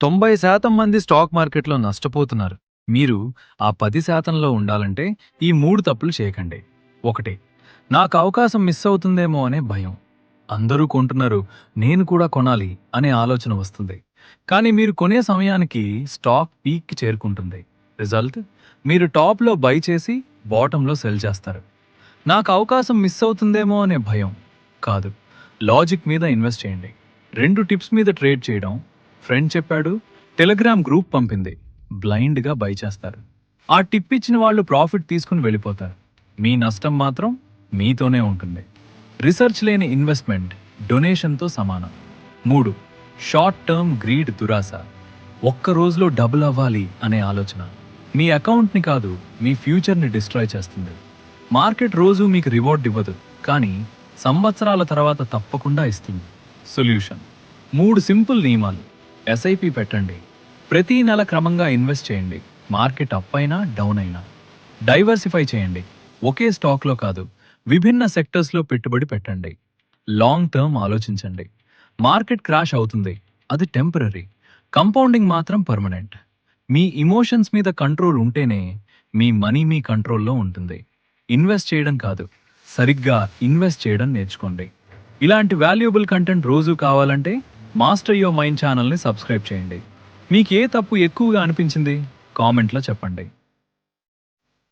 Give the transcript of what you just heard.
90% మంది స్టాక్ మార్కెట్‌లో నష్టపోతున్నారు. మీరు ఆ 10%లో ఉండాలంటే ఈ 3 తప్పులు చేయకండి. 1. నాకు అవకాశం మిస్ అవుతుందేమో అనే భయం. అందరూ కొంటున్నారు, నేను కూడా కొనాలి అనే ఆలోచన వస్తుంది. కానీ మీరు కొనే సమయానికి స్టాక్ పీక్‌కి చేరుకుంటుంది. రిజల్ట్ మీరు టాప్‌లో బై చేసి బాటమ్‌లో సెల్ చేస్తారు. నాకు అవకాశం మిస్ అవుతుందేమో అనే భయం కాదు. లాజిక్ మీద ఇన్వెస్ట్ చేయండి. 2 టిప్స్ మీద ట్రేడ్ చేయడం. ఫ్రెండ్ చెప్పాడు, టెలిగ్రామ్ గ్రూప్ పంపింది. బ్లైండ్‌గా బై చేస్తారు. ఆ టిప్ ఇచ్చిన వాళ్ళు ప్రాఫిట్ తీసుకుని వెళ్ళిపోతారు. మీ నష్టం మాత్రం మీతోనే ఉంటుంది. రిసర్చ్ లేని ఇన్వెస్ట్మెంట్ డొనేషన్‌తో సమానం. 3. షార్ట్ టర్మ్ గ్రీడ్ దురాశ. ఒక్క రోజులో డబుల్ అవ్వాలి అనే ఆలోచన. మీ అకౌంట్‌ని కాదు, మీ ఫ్యూచర్‌ని డిస్ట్రాయ్ చేస్తుంది. మార్కెట్ రోజు మీకు రివార్డ్ ఇవ్వదు, కానీ సంవత్సరాల తర్వాత తప్పకుండా ఇస్తుంది. సొల్యూషన్: 3 సింపుల్ నియమాలు. ఎస్ఐపి పెట్టండి. ప్రతి నెల క్రమంగా ఇన్వెస్ట్ చేయండి. మార్కెట్ అప్ అయినా డౌన్ అయినా. డైవర్సిఫై చేయండి. ఒకే స్టాక్లో కాదు, విభిన్న సెక్టర్స్లో పెట్టుబడి పెట్టండి. లాంగ్ టర్మ్ ఆలోచించండి. మార్కెట్ క్రాష్ అవుతుంది, అది టెంపరరీ. కంపౌండింగ్ మాత్రం పర్మనెంట్. మీ ఇమోషన్స్ మీద కంట్రోల్ ఉంటేనే మీ మనీ మీ కంట్రోల్లో ఉంటుంది. ఇన్వెస్ట్ చేయడం కాదు, సరిగ్గా ఇన్వెస్ట్ చేయడం నేర్చుకోండి. ఇలాంటి వాల్యుయబుల్ కంటెంట్ రోజు కావాలంటే మాస్టర్ యువర్ మైండ్ ఛానల్ని సబ్స్క్రైబ్ చేయండి. మీకు ఏ తప్పు ఎక్కువగా అనిపించింది కామెంట్లో చెప్పండి.